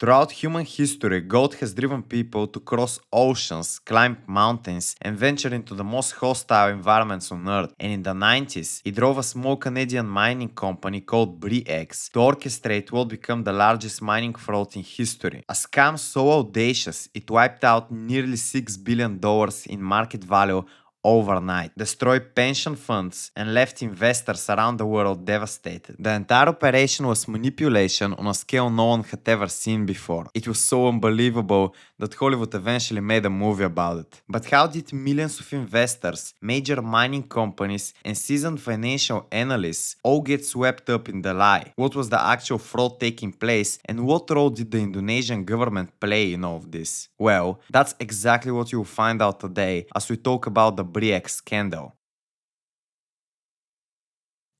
Throughout human history, gold has driven people to cross oceans, climb mountains, and venture into the most hostile environments on Earth. And in the 90s, it drove a small Canadian mining company called Bre-X to orchestrate what became the largest mining fraud in history. A scam so audacious, it wiped out nearly $6 billion in market value overnight, destroyed pension funds, and left investors around the world devastated. The entire operation was manipulation on a scale no one had ever seen before. It was so unbelievable that Hollywood eventually made a movie about it. But how did millions of investors, major mining companies, and seasoned financial analysts all get swept up in the lie? What was the actual fraud taking place, and what role did the Indonesian government play in all of this? Well, that's exactly what you'll find out today as we talk about the Bre-X scandal.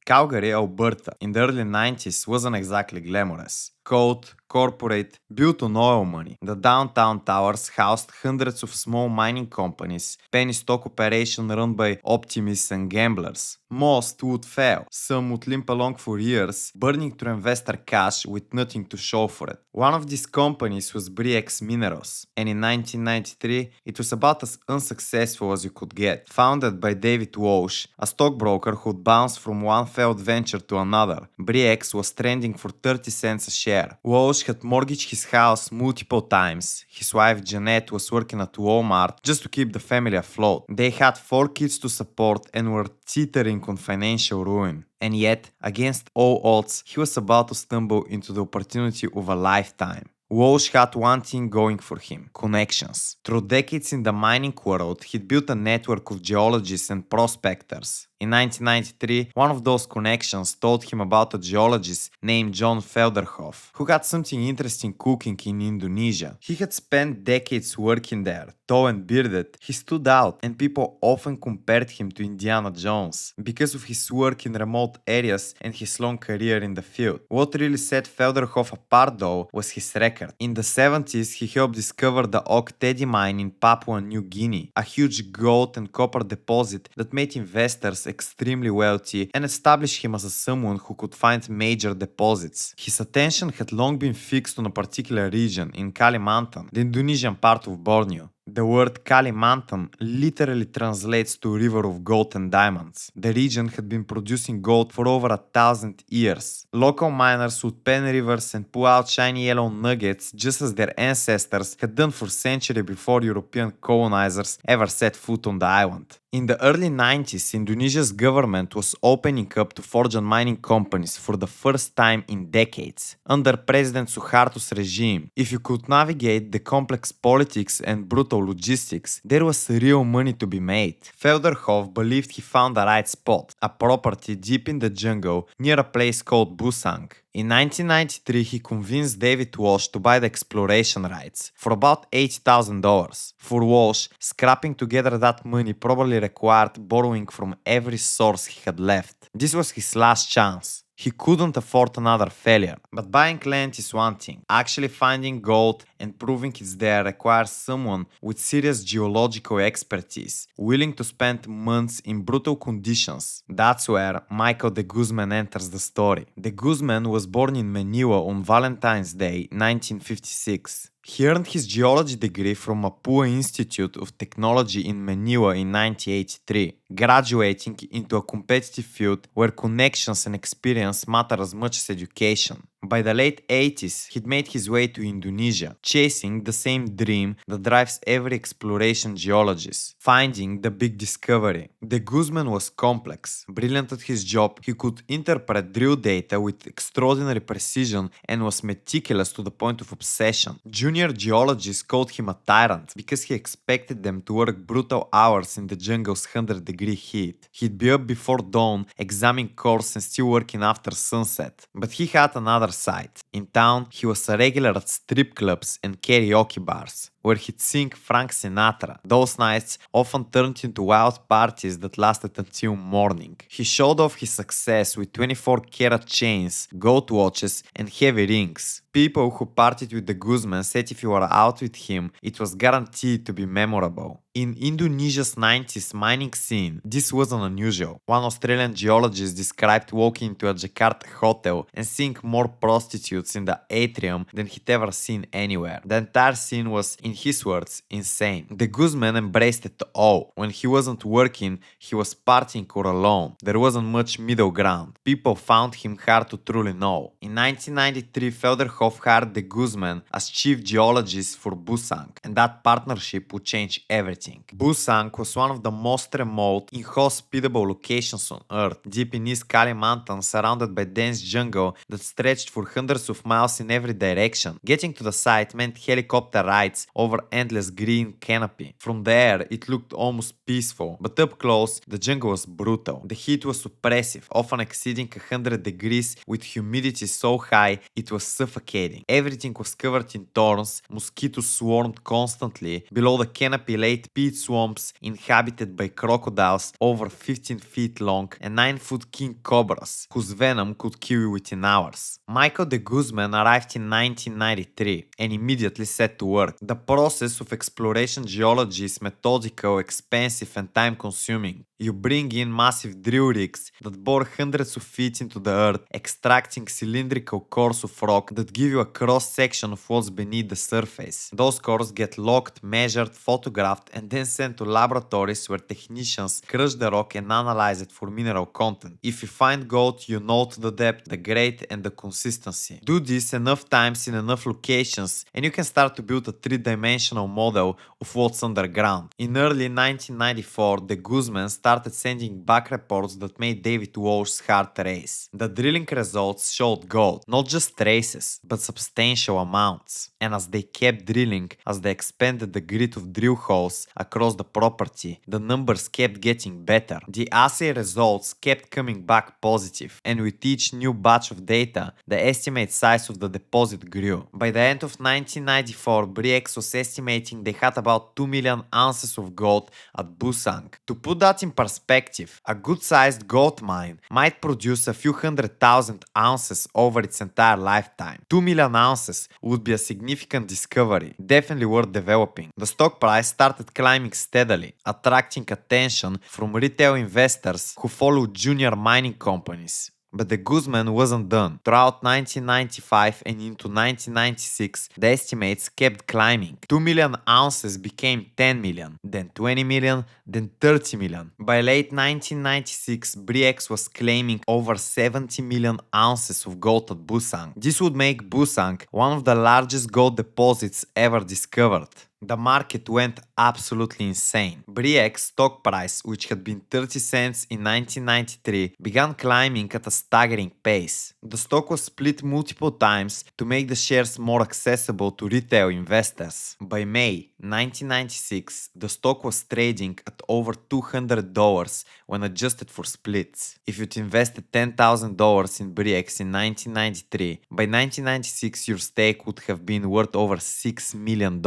Calgary, Alberta, in the early 90s wasn't exactly glamorous. Cold, corporate, built on oil money. The downtown towers housed hundreds of small mining companies, penny stock operations run by optimists and gamblers. Most would fail, some would limp along for years, burning through investor cash with nothing to show for it. One of these companies was Bre-X Minerals, and in 1993 it was about as unsuccessful as you could get. Founded by David Walsh, a stockbroker who'd bounced from one failed venture to another, Bre-X was trending for 30 cents a share. Walsh had mortgaged his house multiple times. His wife Jeanette was working at Walmart just to keep the family afloat. They had 4 kids to support and were teetering on financial ruin. And yet, against all odds, he was about to stumble into the opportunity of a lifetime. Walsh had one thing going for him: connections. Through decades in the mining world, he'd built a network of geologists and prospectors. In 1993, one of those connections told him about a geologist named John Felderhoff, who had something interesting cooking in Indonesia. He had spent decades working there. Tall and bearded, he stood out, and people often compared him to Indiana Jones because of his work in remote areas and his long career in the field. What really set Felderhoff apart, though, was his record. In the 70s, he helped discover the Ok Tedi mine in Papua New Guinea, a huge gold and copper deposit that made investors extremely wealthy and established him as someone who could find major deposits. His attention had long been fixed on a particular region in Kalimantan, the Indonesian part of Borneo. The word Kalimantan literally translates to river of gold and diamonds. The region had been producing gold for over 1,000 years. Local miners would pen rivers and pull out shiny yellow nuggets just as their ancestors had done for centuries before European colonizers ever set foot on the island. In the early 90s, Indonesia's government was opening up to foreign mining companies for the first time in decades. Under President Suharto's regime, if you could navigate the complex politics and brutal logistics, there was real money to be made. Felderhoff believed he found the right spot, a property deep in the jungle near a place called Busang. In 1993, he convinced David Walsh to buy the exploration rights for about $8,000. For Walsh, scrapping together that money probably required borrowing from every source he had left. This was his last chance. He couldn't afford another failure. But buying land is one thing. Actually finding gold and proving it's there requires someone with serious geological expertise, willing to spend months in brutal conditions. That's where Michael de Guzman enters the story. De Guzman was born in Manila on Valentine's Day, 1956. He earned his geology degree from Mapua Institute of Technology in Manila in 1983, graduating into a competitive field where connections and experience matter as much as education. By the late 80s, he'd made his way to Indonesia, chasing the same dream that drives every exploration geologist: finding the big discovery. De Guzman was complex. Brilliant at his job, he could interpret drill data with extraordinary precision and was meticulous to the point of obsession. Junior geologists called him a tyrant because he expected them to work brutal hours in the jungle's 100-degree heat. He'd be up before dawn, examining cores and still working after sunset. But he had another side. In town, he was a regular at strip clubs and karaoke bars, where he'd sing Frank Sinatra. Those nights often turned into wild parties that lasted until morning. He showed off his success with 24-karat chains, gold watches, and heavy rings. People who partied with the Guzman said if you were out with him, it was guaranteed to be memorable. In Indonesia's 90s mining scene, this wasn't unusual. One Australian geologist described walking into a Jakarta hotel and seeing more prostitutes prostitutes in the atrium than he'd ever seen anywhere. The entire scene was, in his words, insane. De Guzman embraced it all. When he wasn't working, he was partying or alone. There wasn't much middle ground. People found him hard to truly know. In 1993, Felderhoff hired De Guzman as chief geologist for Busang, and that partnership would change everything. Busang was one of the most remote, inhospitable locations on Earth, deep in East Kalimantan, surrounded by dense jungle that stretched for hundreds of miles in every direction. Getting to the site meant helicopter rides over endless green canopy. From there, it looked almost peaceful, but up close, the jungle was brutal. The heat was oppressive, often exceeding 100 degrees, with humidity so high it was suffocating. Everything was covered in thorns, mosquitoes swarmed constantly. Below the canopy lay peat swamps inhabited by crocodiles over 15 feet long and 9-foot king cobras, whose venom could kill you within hours. Michael de Guzman arrived in 1993 and immediately set to work. The process of exploration geology is methodical, expensive, and time-consuming. You bring in massive drill rigs that bore hundreds of feet into the earth, extracting cylindrical cores of rock that give you a cross-section of what's beneath the surface. Those cores get logged, measured, photographed, and then sent to laboratories where technicians crush the rock and analyze it for mineral content. If you find gold, you note the depth, the grade, and the consistency. Do this enough times in enough locations, and you can start to build a three-dimensional model of what's underground. In early 1994, de Guzman started sending back reports that made David Walsh's heart race. The drilling results showed gold, not just traces, but substantial amounts. And as they kept drilling, as they expanded the grid of drill holes across the property, the numbers kept getting better. The assay results kept coming back positive, and with each new batch of data, the estimate size of the deposit grew. By the end of 1994, Bre-X was estimating they had about 2 million ounces of gold at Busang. To put that in perspective, a good-sized gold mine might produce a few 100,000 ounces over its entire lifetime. 2 million ounces would be a significant discovery, definitely worth developing. The stock price started climbing steadily, attracting attention from retail investors who followed junior mining companies. But de Guzman wasn't done. Throughout 1995 and into 1996, the estimates kept climbing. 2 million ounces became 10 million, then 20 million, then 30 million. By late 1996, Bre-X was claiming over 70 million ounces of gold at Busang. This would make Busang one of the largest gold deposits ever discovered. The market went absolutely insane. Bre-X stock price, which had been 30 cents in 1993, began climbing at a staggering pace. The stock was split multiple times to make the shares more accessible to retail investors. By May 1996, the stock was trading at over $200 when adjusted for splits. If you'd invested $10,000 in Bre-X in 1993, by 1996 your stake would have been worth over $6 million.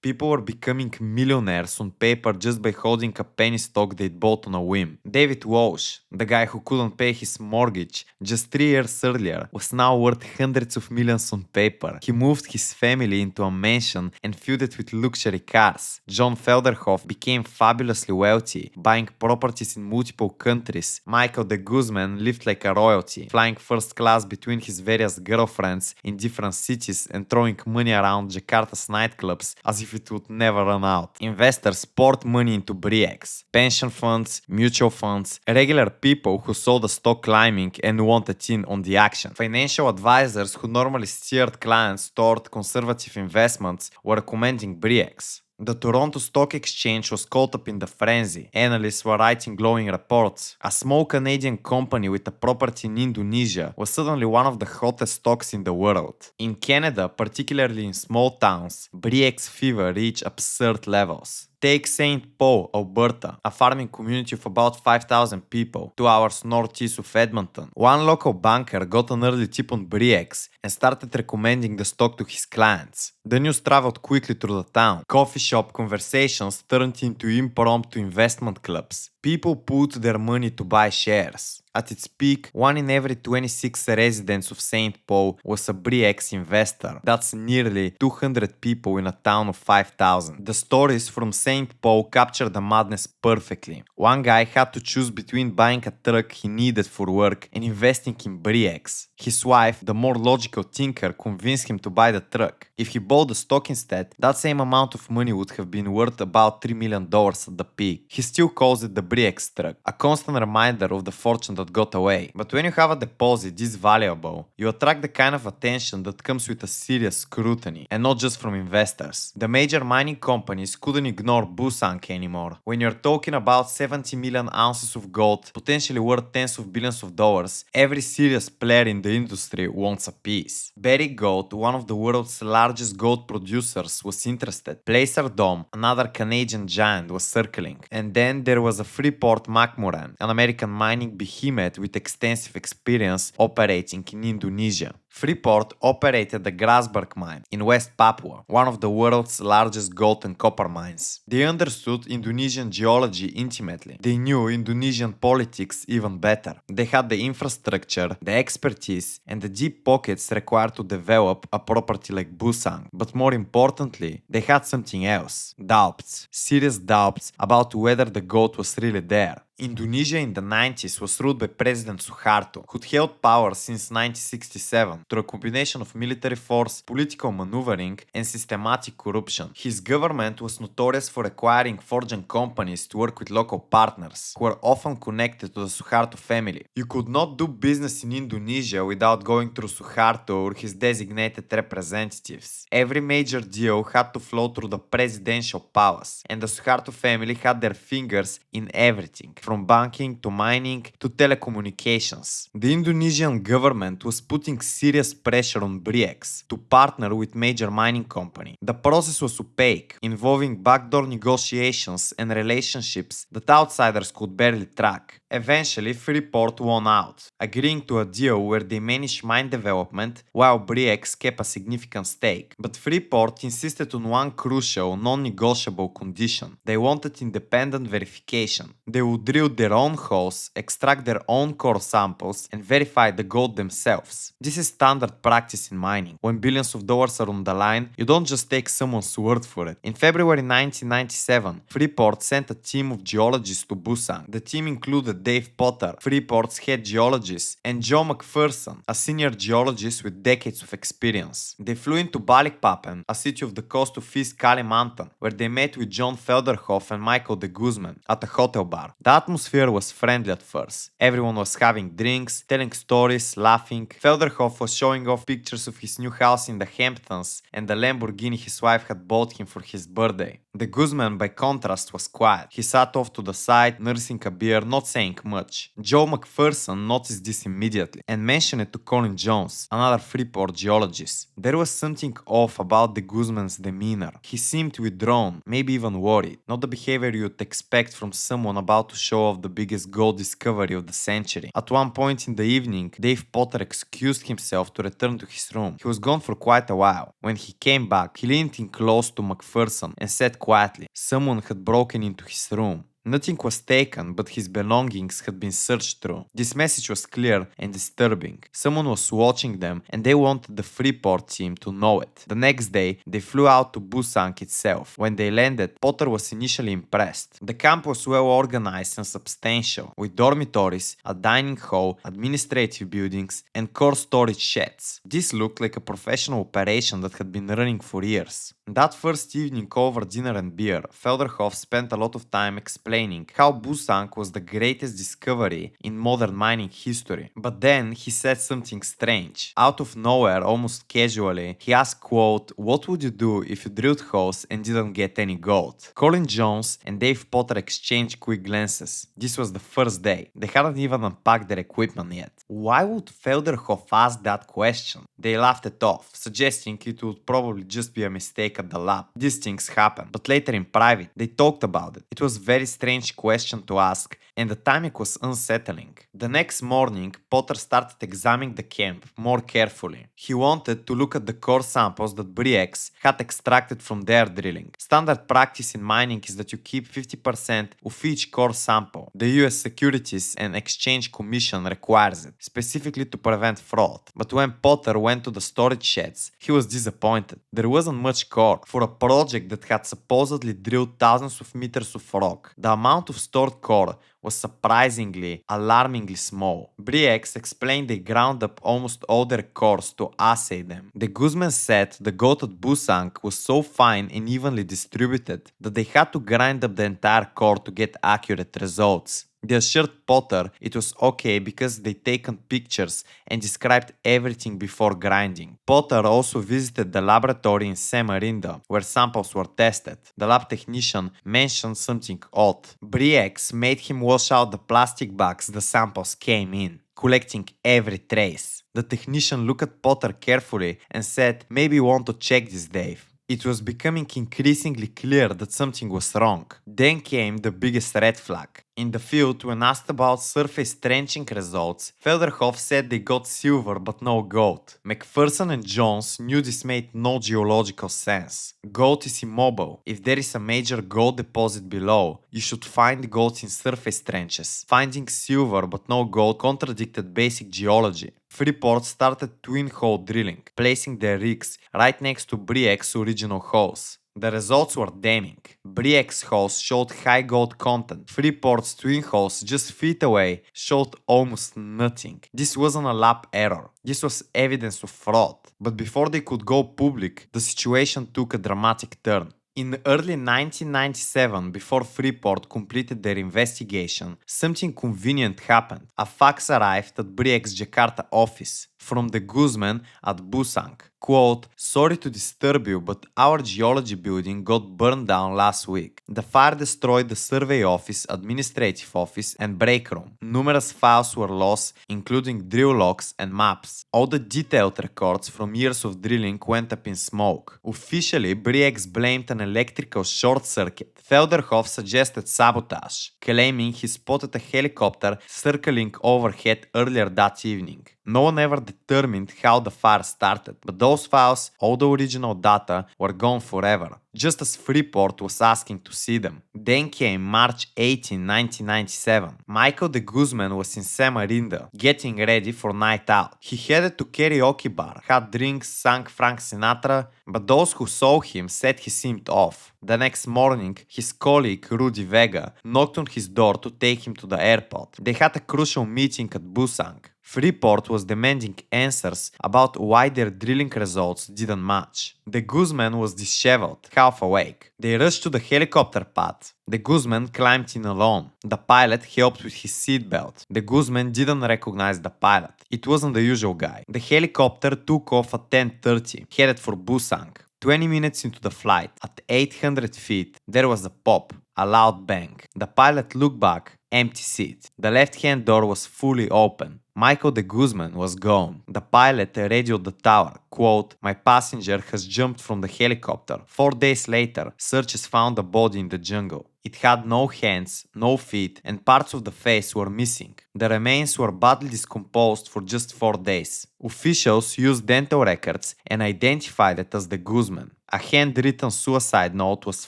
People were becoming millionaires on paper just by holding a penny stock they'd bought on a whim. David Walsh, the guy who couldn't pay his mortgage just 3 years earlier, was now worth hundreds of millions on paper. He moved his family into a mansion and filled it with luxury cars. John Felderhoff became fabulously wealthy, buying properties in multiple countries. Michael de Guzman lived like a royalty, flying first class between his various girlfriends in different cities and throwing money around Jakarta's nightclubs as if it would never run out. Investors poured money into Bre-X. Pension funds, mutual funds, regular people who saw the stock climbing and wanted in on the action. Financial advisors who normally steered clients toward conservative investments were recommending Bre-X. The Toronto Stock Exchange was caught up in the frenzy. Analysts were writing glowing reports. A small Canadian company with a property in Indonesia was suddenly one of the hottest stocks in the world. In Canada, particularly in small towns, Bre-X fever reached absurd levels. Take St. Paul, Alberta, a farming community of about 5,000 people, 2 hours northeast of Edmonton. One local banker got an early tip on Bre-X and started recommending the stock to his clients. The news traveled quickly through the town. Coffee shop conversations turned into impromptu investment clubs. People put their money to buy shares. At its peak, 1 in every 26 residents of St. Paul was a Bre-X investor. That's nearly 200 people in a town of 5,000. The stories from St. Paul capture the madness perfectly. One guy had to choose between buying a truck he needed for work and investing in Bre-X. His wife, the more logical thinker, convinced him to buy the truck. If he bought the stock instead, that same amount of money would have been worth about $3 million at the peak. He still calls it the Bre-X truck, a constant reminder of the fortune that got away. But when you have a deposit this valuable, you attract the kind of attention that comes with a serious scrutiny, and not just from investors. The major mining companies couldn't ignore Busank anymore. When you're talking about 70 million ounces of gold, potentially worth tens of billions of dollars, every serious player in the industry wants a piece. Barrick Gold, one of the world's largest gold producers, was interested. Placer Dome, another Canadian giant, was circling. And then there was a Freeport-McMoRan, an American mining behemoth with extensive experience operating in Indonesia. Freeport operated the Grasberg mine in West Papua, one of the world's largest gold and copper mines. They understood Indonesian geology intimately. They knew Indonesian politics even better. They had the infrastructure, the expertise, and the deep pockets required to develop a property like Busang. But more importantly, they had something else. Doubts. Serious doubts about whether the gold was really there. Indonesia in the 90s was ruled by President Suharto, who'd held power since 1967 through a combination of military force, political maneuvering, and systematic corruption. His government was notorious for acquiring foreign companies to work with local partners, who were often connected to the Suharto family. You could not do business in Indonesia without going through Suharto or his designated representatives. Every major deal had to flow through the presidential palace, and the Suharto family had their fingers in everything, from banking to mining to telecommunications. The Indonesian government was putting serious pressure on Bre-X to partner with major mining company. The process was opaque, involving backdoor negotiations and relationships that outsiders could barely track. Eventually, Freeport won out, agreeing to a deal where they managed mine development while Bre-X kept a significant stake. But Freeport insisted on one crucial, non-negotiable condition. They wanted independent verification. They would drill their own holes, extract their own core samples, and verify the gold themselves. This is standard practice in mining. When billions of dollars are on the line, you don't just take someone's word for it. In February 1997, Freeport sent a team of geologists to Busang. The team included Dave Potter, Freeport's head geologist, and Joe McPherson, a senior geologist with decades of experience. They flew into Balikpapan, a city off the coast of East Kalimantan, where they met with John Felderhoff and Michael de Guzman at a hotel bar. The atmosphere was friendly at first. Everyone was having drinks, telling stories, laughing. Felderhoff was showing off pictures of his new house in the Hamptons and the Lamborghini his wife had bought him for his birthday. De Guzman, by contrast, was quiet. He sat off to the side, nursing a beer, not saying much. Joe McPherson noticed this immediately and mentioned it to Colin Jones, another Freeport geologist. There was something off about De Guzman's demeanor. He seemed withdrawn, maybe even worried. Not the behavior you'd expect from someone about to show off the biggest gold discovery of the century. At one point in the evening, Dave Potter excused himself to return to his room. He was gone for quite a while. When he came back, he leaned in close to McPherson and said quietly, someone had broken into his room. Nothing was taken, but his belongings had been searched through. This message was clear and disturbing. Someone was watching them, and they wanted the Freeport team to know it. The next day, they flew out to Busang itself. When they landed, Potter was initially impressed. The camp was well organized and substantial, with dormitories, a dining hall, administrative buildings, and core storage sheds. This looked like a professional operation that had been running for years. That first evening over dinner and beer, Felderhoff spent a lot of time explaining how Busang was the greatest discovery in modern mining history. But then he said something strange. Out of nowhere, almost casually, he asked, quote, what would you do if you drilled holes and didn't get any gold? Colin Jones and Dave Potter exchanged quick glances. This was the first day. They hadn't even unpacked their equipment yet. Why would Felderhoff ask that question? They laughed it off, suggesting it would probably just be a mistake at the lab. These things happen. But later in private, they talked about it. It was very strange strange question to ask, and the timing was unsettling. The next morning, Potter started examining the camp more carefully. He wanted to look at the core samples that Bre-X had extracted from their drilling. Standard practice in mining is that you keep 50% of each core sample. The US Securities and Exchange Commission requires it, specifically to prevent fraud. But when Potter went to the storage sheds, he was disappointed. There wasn't much core. For a project that had supposedly drilled thousands of meters of rock, the amount of stored core was surprisingly, alarmingly small. Bre-X explained they ground up almost all their cores to assay them. The Guzman said the gold at Busang was so fine and evenly distributed that they had to grind up the entire core to get accurate results. They assured Potter it was okay because they'd taken pictures and described everything before grinding. Potter also visited the laboratory in Samarinda, where samples were tested. The lab technician mentioned something odd. Bre-X made him wash out the plastic bags the samples came in, collecting every trace. The technician looked at Potter carefully and said, "Maybe you want to check this, Dave." It was becoming increasingly clear that something was wrong. Then came the biggest red flag. In the field, when asked about surface trenching results, Felderhoff said they got silver but no gold. McPherson and Jones knew this made no geological sense. Gold is immobile. If there is a major gold deposit below, you should find gold in surface trenches. Finding silver but no gold contradicted basic geology. Freeport started twin-hole drilling, placing their rigs right next to Bre-X's original holes. The results were damning. Bre-X holes showed high gold content. Freeport's twin holes just feet away showed almost nothing. This wasn't a lab error. This was evidence of fraud. But before they could go public, the situation took a dramatic turn. In early 1997, before Freeport completed their investigation, something convenient happened. A fax arrived at Bre-X Jakarta office from the Guzman at Busang. Quote, "Sorry to disturb you, but our geology building got burned down last week. The fire destroyed the survey office, administrative office, and break room. Numerous files were lost, including drill logs and maps. All the detailed records from years of drilling went up in smoke." Officially, Bre-X blamed an electrical short circuit. Felderhoff suggested sabotage, claiming he spotted a helicopter circling overhead earlier that evening. No one ever determined how the fire started, but those files, all the original data, were gone forever, just as Freeport was asking to see them. Then came March 18, 1997. Michael de Guzman was in Samarinda, getting ready for night out. He headed to karaoke bar, had drinks, sang Frank Sinatra, but those who saw him said he seemed off. The next morning, his colleague Rudy Vega knocked on his door to take him to the airport. They had a crucial meeting at Busang. Freeport was demanding answers about why their drilling results didn't match. The Guzman was disheveled, half awake. They rushed to the helicopter pad. The Guzman climbed in alone. The pilot helped with his seatbelt. The Guzman didn't recognize the pilot. It wasn't the usual guy. The helicopter took off at 10:30, headed for Busang. 20 minutes into the flight, at 800 feet, there was a pop, a loud bang. The pilot looked back, empty seat. The left-hand door was fully open. Michael de Guzman was gone. The pilot radioed the tower, quote, "My passenger has jumped from the helicopter. 4 days later, searchers found a body in the jungle. It had no hands, no feet, and parts of the face were missing. The remains were badly decomposed for just 4 days. Officials used dental records and identified it as the Guzman. A handwritten suicide note was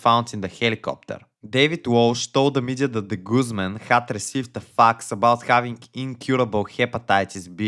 found in the helicopter." David Walsh told the media that the Guzman had received a fax about having incurable hepatitis B.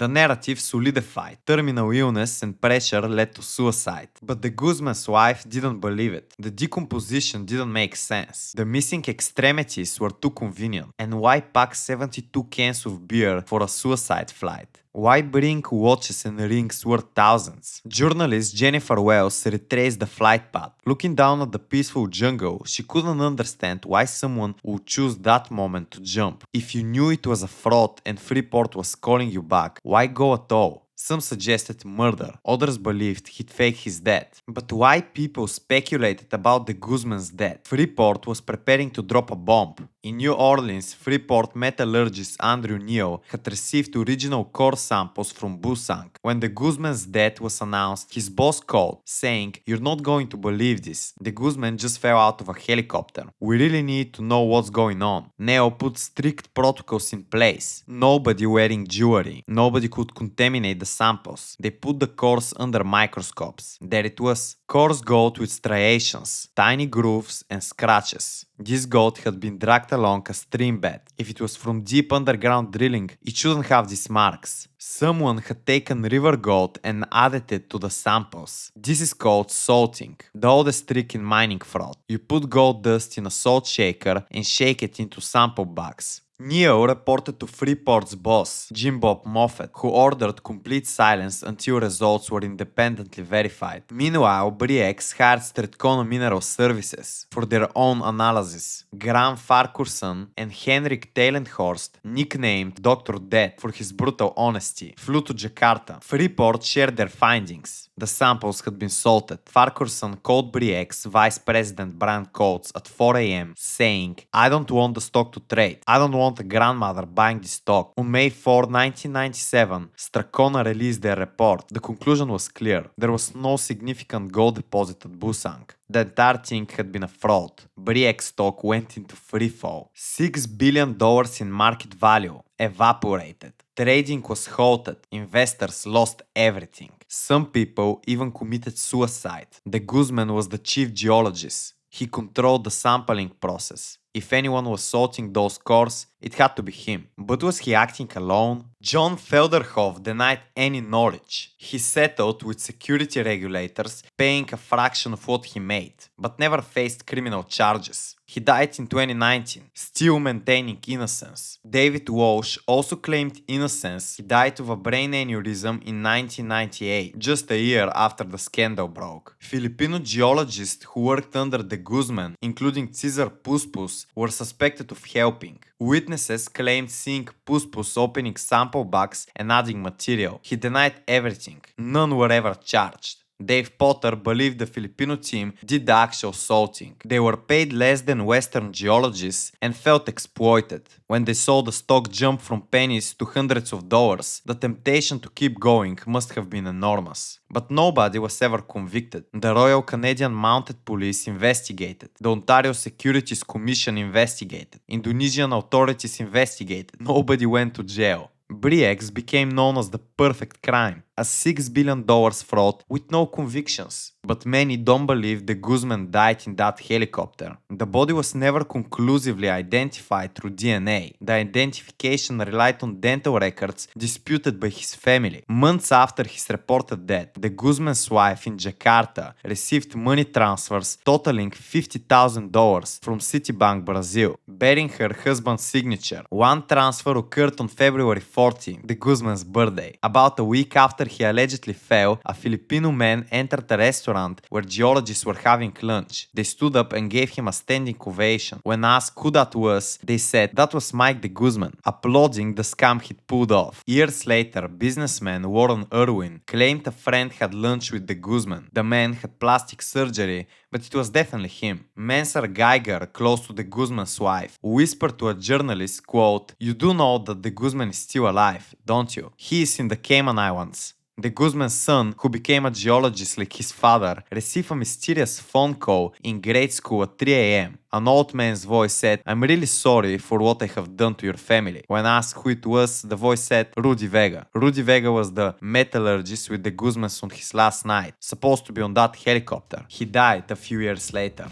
The narrative solidified. Terminal illness and pressure led to suicide. But the Guzman's wife didn't believe it. The decomposition didn't make sense. The missing extremities were too convenient. And why pack 72 cans of beer for a suicide flight? Why bring watches and rings worth thousands? Journalist Jennifer Wells retraced the flight path. Looking down at the peaceful jungle, she couldn't understand why someone would choose that moment to jump. If you knew it was a fraud and Freeport was calling you back, why go at all? Some suggested murder, others believed he'd fake his death. But why people speculated about the Guzman's death? Freeport was preparing to drop a bomb. In New Orleans, Freeport metallurgist Andrew Neal had received original core samples from Busang. When the Guzman's death was announced, his boss called, saying, "You're not going to believe this. The Guzman just fell out of a helicopter. We really need to know what's going on." Neal put strict protocols in place. Nobody wearing jewelry. Nobody could contaminate the samples. They put the cores under microscopes. There it was. Coarse gold with striations, tiny grooves and scratches. This gold had been dragged along a stream bed. If it was from deep underground drilling, it shouldn't have these marks. Someone had taken river gold and added it to the samples. This is called salting, the oldest trick in mining fraud. You put gold dust in a salt shaker and shake it into sample bags. Neal reported to Freeport's boss, Jim Bob Moffett, who ordered complete silence until results were independently verified. Meanwhile, Bre-X hired Strathcona Mineral Services for their own analysis. Graham Farquharson and Henrik Teilenhorst, nicknamed Dr. Death for his brutal honesty, flew to Jakarta. Freeport shared their findings. The samples had been salted. Farquharson called Bre-X Vice President Brian Coates at 4 a.m. saying, "I don't want the stock to trade. I don't want a grandmother buying the stock." On May 4, 1997, Strathcona released their report. The conclusion was clear. There was no significant gold deposit at Busang. The entire thing had been a fraud. Bre-X stock went into freefall. $6 billion in market value evaporated. Trading was halted. Investors lost everything. Some people even committed suicide. The Guzman was the chief geologist. He controlled the sampling process. If anyone was salting those cores, it had to be him. But was he acting alone? John Felderhoff denied any knowledge. He settled with security regulators, paying a fraction of what he made, but never faced criminal charges. He died in 2019, still maintaining innocence. David Walsh also claimed innocence. He died of a brain aneurysm in 1998, just a year after the scandal broke. Filipino geologists who worked under the Guzman, including Cesar Puspus, were suspected of helping. Witnesses claimed seeing Puspus opening sample bags and adding material. He denied everything. None were ever charged. Dave Potter believed the Filipino team did the actual salting. They were paid less than Western geologists and felt exploited. When they saw the stock jump from pennies to hundreds of dollars, the temptation to keep going must have been enormous. But nobody was ever convicted. The Royal Canadian Mounted Police investigated. The Ontario Securities Commission investigated. Indonesian authorities investigated. Nobody went to jail. Bre-X became known as the perfect crime, a $6 billion fraud with no convictions. But many don't believe the Guzman died in that helicopter. The body was never conclusively identified through DNA. The identification relied on dental records disputed by his family. Months after his reported death, the Guzman's wife in Jakarta received money transfers totaling $50,000 from Citibank Brazil, bearing her husband's signature. One transfer occurred on February 14, the Guzman's birthday. About a week after he allegedly fell, a Filipino man entered a restaurant where geologists were having lunch. They stood up and gave him a standing ovation. When asked who that was, they said that was Mike the Guzman, applauding the scam he'd pulled off. Years later, businessman Warren Irwin claimed a friend had lunch with the Guzman. The man had plastic surgery, but it was definitely him. Mensah Geiger, close to the Guzman's wife, whispered to a journalist, quote, "You do know that the Guzman is still alive, don't you? He is in the Cayman Islands." The Guzman's son, who became a geologist like his father, received a mysterious phone call in grade school at 3 a.m. An old man's voice said, "I'm really sorry for what I have done to your family." When asked who it was, the voice said, "Rudy Vega." Rudy Vega was the metallurgist with the Guzmans on his last night, supposed to be on that helicopter. He died a few years later.